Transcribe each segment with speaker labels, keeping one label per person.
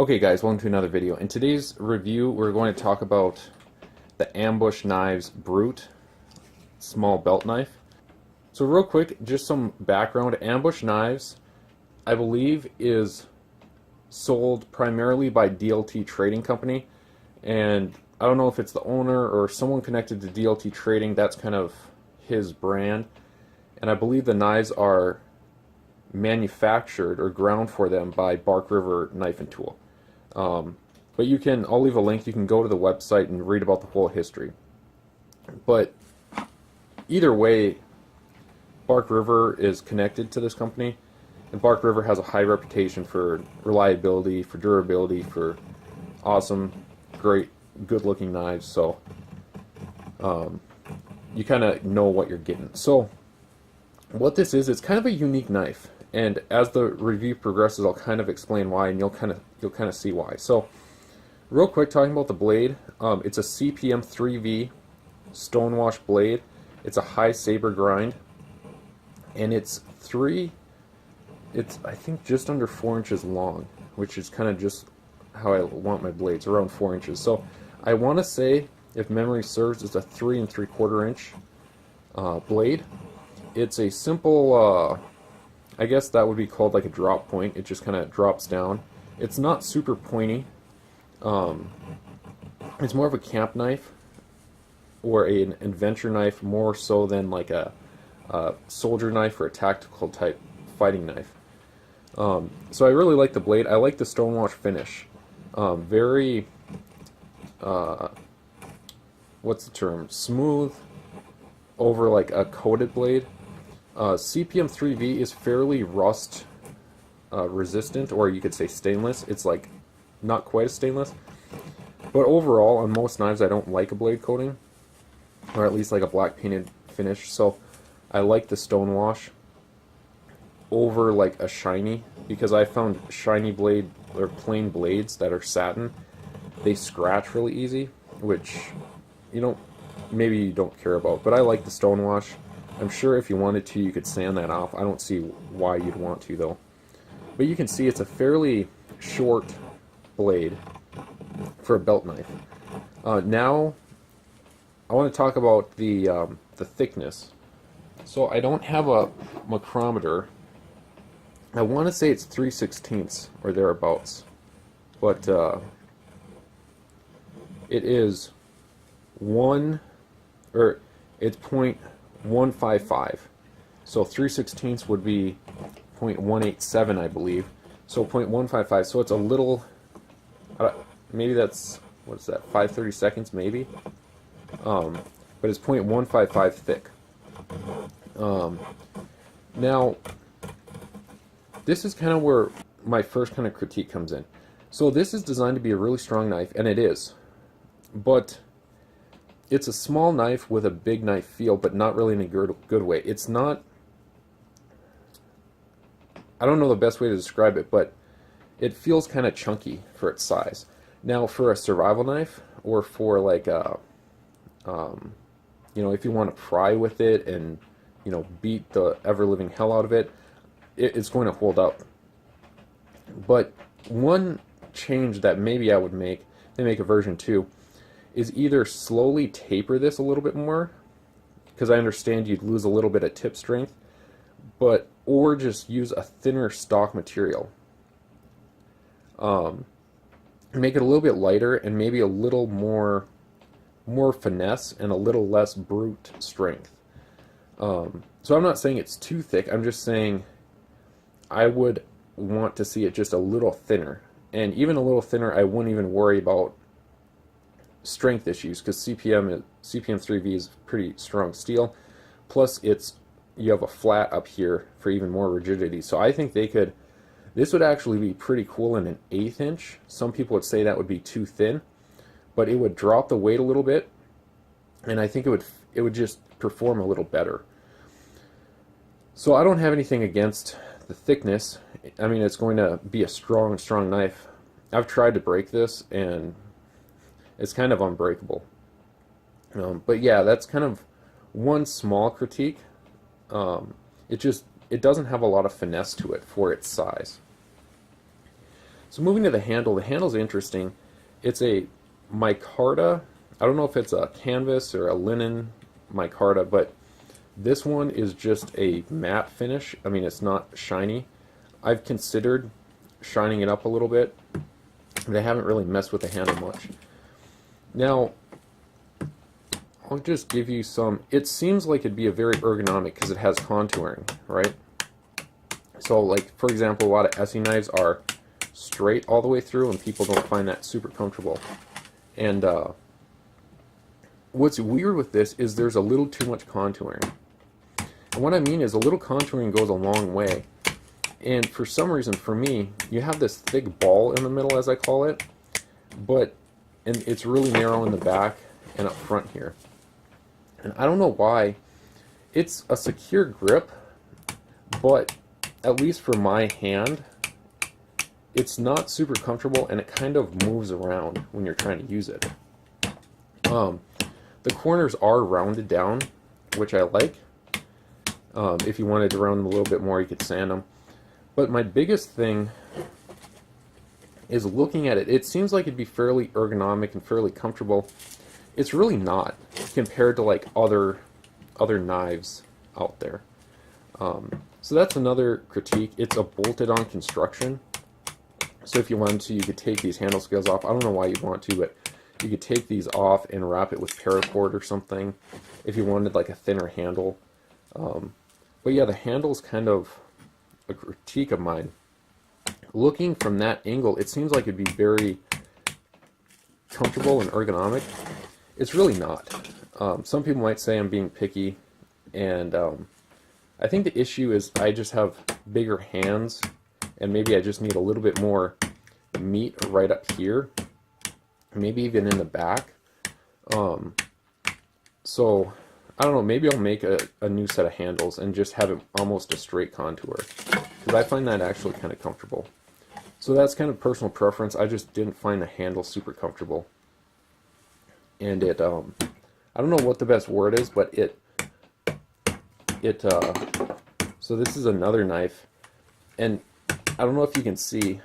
Speaker 1: Okay guys, welcome to another video. In today's review we're going to talk about the Ambush Knives Brute small belt knife. So real quick, just some background. Ambush Knives, I believe, is sold primarily by DLT Trading Company, and I don't know if it's the owner or someone connected to DLT Trading. That's kind of his brand, and I believe the knives are manufactured or ground for them by Bark River Knife and Tool. But I'll leave a link, you can go to the website and read about the whole history. But either way, Bark River is connected to this company, and Bark River has a high reputation for reliability, for durability, for awesome, great, good looking knives, so you kind of know what you're getting. So what this is, it's kind of a unique knife, and as the review progresses I'll kind of explain why, and you'll kind of see why. So real quick, talking about the blade, it's a CPM 3V stonewash blade. It's a high saber grind, and it's I think just under 4 inches long, which is kind of just how I want my blades, around 4 inches. So I want to say, if memory serves, it's a 3 3/4 inch blade. It's a simple, I guess that would be called like a drop point. It just kind of drops down. It's not super pointy. It's more of a camp knife or an adventure knife, more so than like a soldier knife or a tactical type fighting knife. So I really like the blade. I like the stonewash finish. Very, what's the term? Smooth over like a coated blade. CPM 3V is fairly rust resistant, or you could say stainless. It's like not quite as stainless, but overall on most knives I don't like a blade coating, or at least like a black painted finish. So I like the stonewash over like a shiny, because I found shiny blade or plain blades that are satin, they scratch really easy, which maybe you don't care about, but I like the stonewash. I'm sure if you wanted to, you could sand that off. I don't see why you'd want to, though. But you can see it's a fairly short blade for a belt knife. Now, I want to talk about the thickness. So I don't have a micrometer. I want to say it's 3/16 or thereabouts, but it is it's 0.155. So 3/16 would be 0.187, I believe. So 0.155. So it's a little, maybe that's, what's that, 5/32 maybe? But it's 0.155 thick. Now, this is kind of where my first kind of critique comes in. So this is designed to be a really strong knife, and it is. But it's a small knife with a big knife feel, but not really in a good way. It's not, I don't know the best way to describe it, but it feels kind of chunky for its size. Now, for a survival knife, or for like a, if you want to pry with it and, beat the ever-living hell out of it, it's going to hold up. But one change that maybe I would make, they make a version 2, is either slowly taper this a little bit more, because I understand you'd lose a little bit of tip strength, or just use a thinner stock material. Make it a little bit lighter and maybe a little more finesse and a little less brute strength. So I'm not saying it's too thick, I'm just saying I would want to see it just a little thinner. And even a little thinner, I wouldn't even worry about strength issues, because CPM 3V is pretty strong steel. Plus, you have a flat up here for even more rigidity. So I think this would actually be pretty cool in an 1/8 inch. Some people would say that would be too thin, but it would drop the weight a little bit, and I think it would just perform a little better. So I don't have anything against the thickness. I mean, it's going to be a strong knife. I've tried to break this, and it's kind of unbreakable. But yeah, that's kind of one small critique. It doesn't have a lot of finesse to it for its size. So moving to the handle's interesting. It's a micarta. I don't know if it's a canvas or a linen micarta, but this one is just a matte finish. I mean, it's not shiny. I've considered shining it up a little bit, but I haven't really messed with the handle much. Now, I'll just give you some. It seems like it'd be a very ergonomic because it has contouring, right? So, like, for example, a lot of Essie knives are straight all the way through, and people don't find that super comfortable. And what's weird with this is there's a little too much contouring. And what I mean is a little contouring goes a long way. And for some reason, for me, you have this thick ball in the middle, as I call it, and it's really narrow in the back and up front here. And I don't know why. It's a secure grip, but at least for my hand, it's not super comfortable, and it kind of moves around when you're trying to use it. The corners are rounded down, which I like. If you wanted to round them a little bit more, you could sand them. But my biggest thing is looking at it. It seems like it'd be fairly ergonomic and fairly comfortable. It's really not compared to like other knives out there. So that's another critique. It's a bolted-on construction. So if you wanted to, you could take these handle scales off. I don't know why you'd want to, but you could take these off and wrap it with paracord or something if you wanted like a thinner handle. But yeah, the handle is kind of a critique of mine. Looking from that angle, it seems like it'd be very comfortable and ergonomic. It's really not. Some people might say I'm being picky, and I think the issue is I just have bigger hands, and maybe I just need a little bit more meat right up here, maybe even in the back. So I don't know, maybe I'll make a new set of handles and just have it almost a straight contour, because I find that actually kind of comfortable. So that's kind of personal preference. I just didn't find the handle super comfortable. And it, I don't know what the best word is, but so this is another knife, and I don't know if you can see,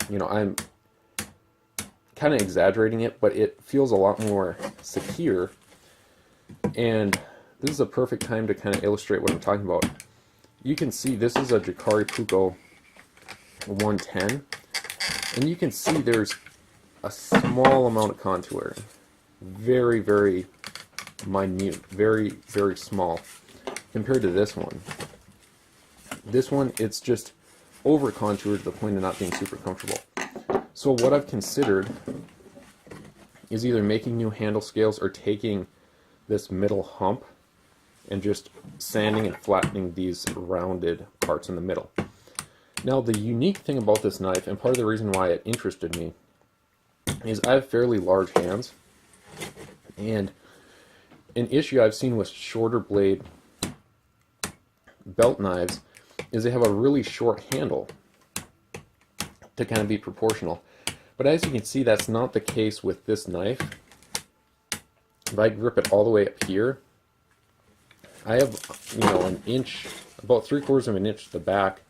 Speaker 1: you know, I'm kind of exaggerating it, but it feels a lot more secure. And this is a perfect time to kind of illustrate what I'm talking about. You can see this is a Jacare Puko 110, and you can see there's a small amount of contour, very, very minute, very, very small compared to this one. This one, it's just over contoured to the point of not being super comfortable. So what I've considered is either making new handle scales or taking this middle hump and just sanding and flattening these rounded parts in the middle. Now, the unique thing about this knife, and part of the reason why it interested me, is I have fairly large hands, and an issue I've seen with shorter blade belt knives is they have a really short handle to kind of be proportional. But as you can see, that's not the case with this knife. If I grip it all the way up here, I have, you know, an inch, about 3/4 of an inch to the back,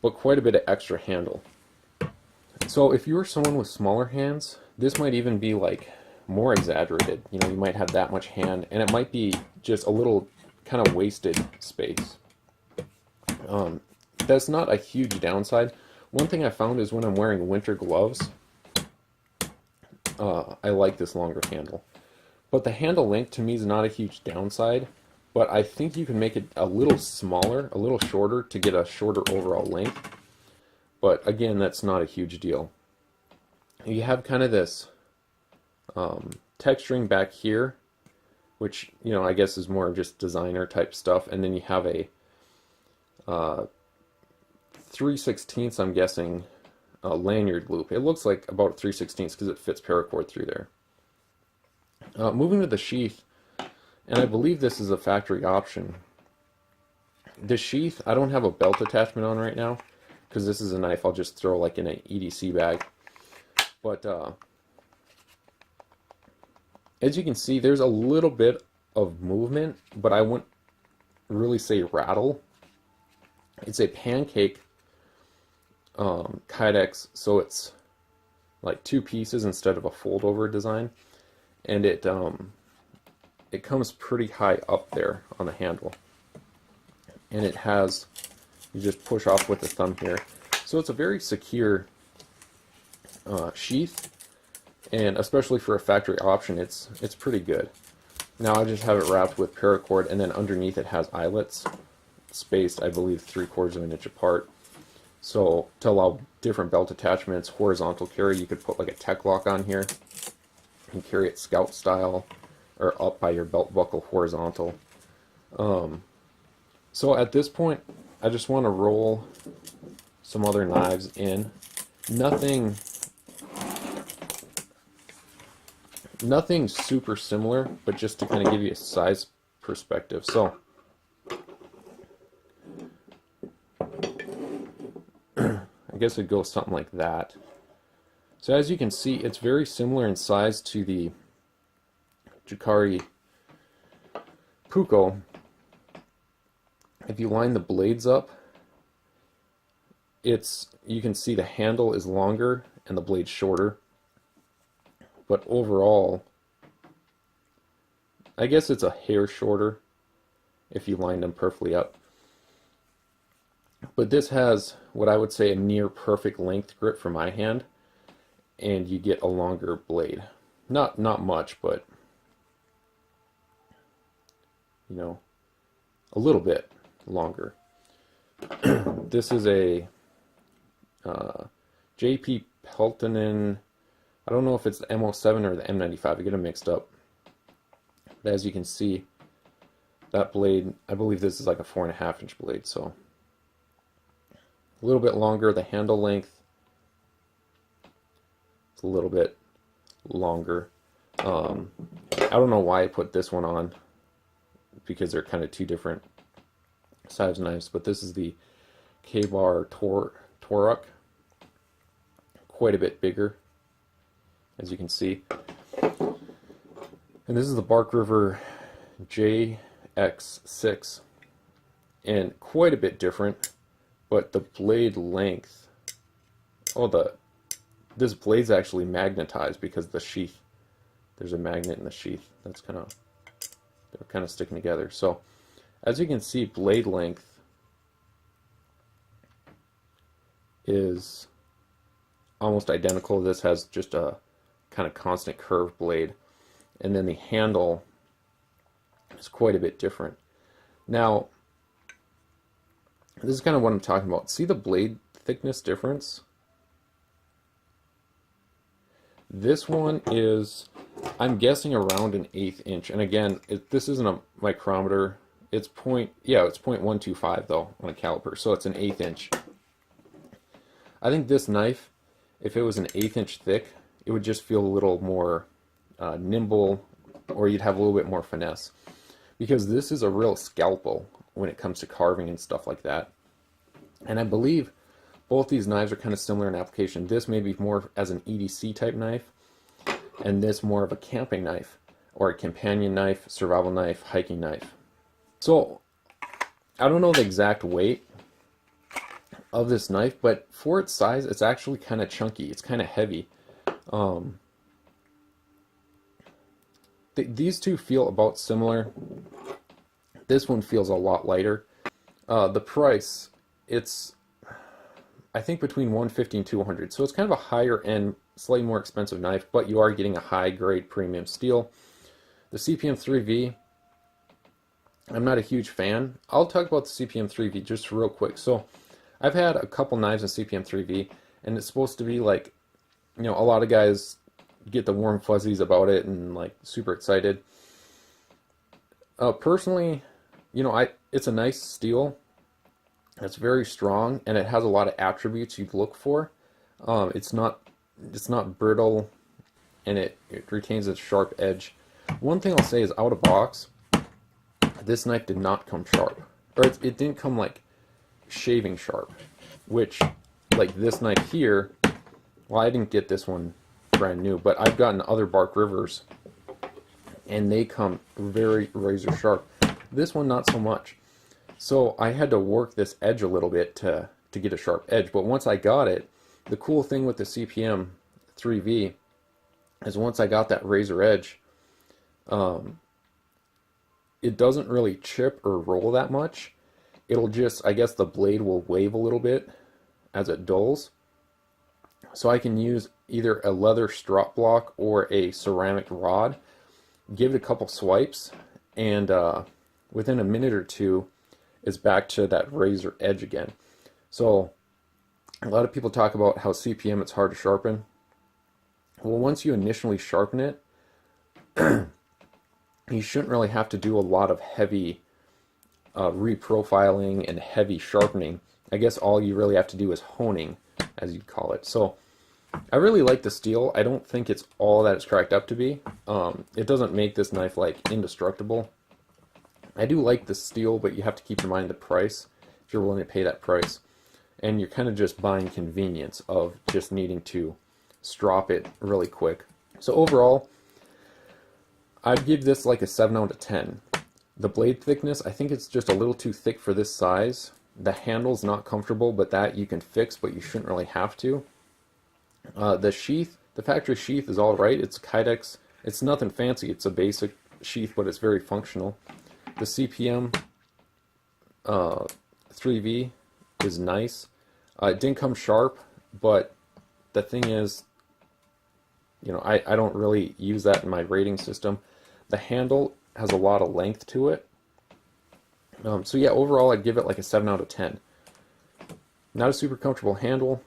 Speaker 1: but quite a bit of extra handle. So if you're someone with smaller hands, this might even be like more exaggerated. You know, you might have that much hand, and it might be just a little kind of wasted space. That's not a huge downside. One thing I found is when I'm wearing winter gloves, I like this longer handle. But the handle length to me is not a huge downside, but I think you can make it a little smaller, a little shorter to get a shorter overall length. But again, that's not a huge deal. You have kind of this texturing back here, which, you know, I guess is more just designer type stuff, and then you have a 3/16, I'm guessing, lanyard loop. It looks like about 3/16 because it fits paracord through there. Moving to the sheath, and I believe this is a factory option. The sheath, I don't have a belt attachment on right now because this is a knife I'll just throw like in an EDC bag. But as you can see, there's a little bit of movement, but I wouldn't really say rattle. It's a pancake Kydex, so it's like two pieces instead of a fold over design, and it comes pretty high up there on the handle, and it has, you just push off with the thumb here, so it's a very secure sheath, and especially for a factory option, it's pretty good. Now I just have it wrapped with paracord, and then underneath it has eyelets spaced, I believe, 3/4 of an inch apart. So to allow different belt attachments, horizontal carry, you could put like a tech lock on here and carry it scout style or up by your belt buckle horizontal. So at this point, I just want to roll some other knives in. Nothing super similar, but just to kind of give you a size perspective. So I guess it'd go something like that. So as you can see, it's very similar in size to the Jacari Puko. If you line the blades up, you can see the handle is longer and the blade shorter. But overall, I guess it's a hair shorter if you line them perfectly up. But this has what I would say a near perfect length grip for my hand, and you get a longer blade. Not much, but you know, a little bit longer. This is a JP Peltonen. I don't know if it's the M07 or the M95. I get them mixed up. But as you can see, that blade, I believe this is like a 4.5 inch blade, so a little bit longer. The handle length is a little bit longer. I don't know why I put this one on, because they're kind of two different size knives, but this is the K-Bar Toruk, quite a bit bigger, as you can see. And this is the Bark River JX6, and quite a bit different, but the blade length, this blade's actually magnetized because the sheath, there's a magnet in the sheath that's they're kind of sticking together. So as you can see, blade length is almost identical. This has just a kind of constant curved blade, and then the handle is quite a bit different. Now, this is kind of what I'm talking about. See the blade thickness difference? This one is, I'm guessing, around an 1/8 inch. And again, this isn't a micrometer. It's 0.125 though on a caliper, so it's an 1/8 inch. I think this knife, if it was an 1/8 inch thick, it would just feel a little more nimble, or you'd have a little bit more finesse, because this is a real scalpel when it comes to carving and stuff like that. And I believe both these knives are kind of similar in application. This may be more as an EDC type knife, and this more of a camping knife, or a companion knife, survival knife, hiking knife. So I don't know the exact weight of this knife, but for its size, it's actually kind of chunky. It's kind of heavy. These two feel about similar. This one feels a lot lighter. The price, it's, I think, between $150 and $200. So it's kind of a higher end, slightly more expensive knife, but you are getting a high grade premium steel. The CPM 3V, I'm not a huge fan. I'll talk about the CPM 3V just real quick. So I've had a couple knives in CPM 3V, and it's supposed to be like, you know, a lot of guys get the warm fuzzies about it and like super excited. Personally, you know, it's a nice steel. It's very strong, and it has a lot of attributes you'd look for. It's not brittle, and it retains its sharp edge. One thing I'll say is, out of box, this knife did not come sharp, or it didn't come like shaving sharp, which, like this knife here, well, I didn't get this one brand new, but I've gotten other Bark Rivers, and they come very razor sharp. This one, not so much. So I had to work this edge a little bit to to get a sharp edge. But once I got it, the cool thing with the CPM 3V is once I got that razor edge, it doesn't really chip or roll that much. It'll just, I guess the blade will wave a little bit as it dulls. So I can use either a leather strop block or a ceramic rod, give it a couple swipes, and within a minute or two, it's back to that razor edge again. So a lot of people talk about how CPM it's hard to sharpen. Well, once you initially sharpen it, you shouldn't really have to do a lot of heavy reprofiling and heavy sharpening. I guess all you really have to do is honing, as you'd call it. So I really like the steel. I don't think it's all that it's cracked up to be. It doesn't make this knife like indestructible. I do like the steel, but you have to keep in mind the price if you're willing to pay that price. And you're kind of just buying convenience of just needing to strop it really quick. So overall, I'd give this like a 7 out of 10. The blade thickness, I think it's just a little too thick for this size. The handle's not comfortable, but that you can fix, but you shouldn't really have to. The sheath, the factory sheath is alright. It's Kydex. It's nothing fancy. It's a basic sheath, but it's very functional. The CPM 3V is nice. It didn't come sharp, but the thing is, you know, I don't really use that in my rating system. The handle has a lot of length to it. So yeah, overall I'd give it like a 7 out of 10. Not a super comfortable handle,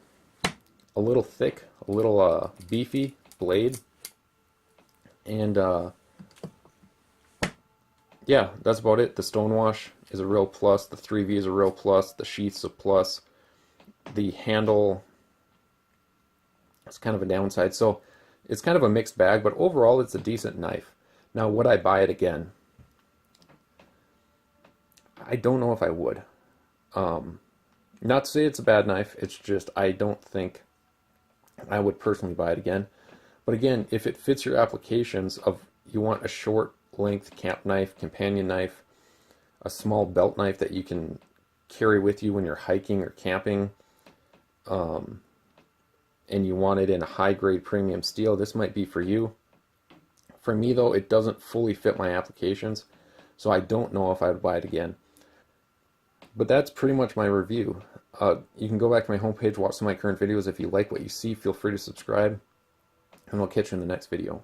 Speaker 1: a little thick, a little beefy blade, and yeah, that's about it. The stonewash is a real plus, the 3V is a real plus, the sheath's a plus, the handle is kind of a downside. So it's kind of a mixed bag, but overall it's a decent knife. Now, would I buy it again? I don't know if I would. Not to say it's a bad knife, it's just I don't think I would personally buy it again. But again, if it fits your applications of you want a short length camp knife, companion knife, a small belt knife that you can carry with you when you're hiking or camping, and you want it in a high grade premium steel, this might be for you. For me though, it doesn't fully fit my applications, so I don't know if I would buy it again. But that's pretty much my review. You can go back to my homepage, watch some of my current videos. If you like what you see, feel free to subscribe, and I'll catch you in the next video.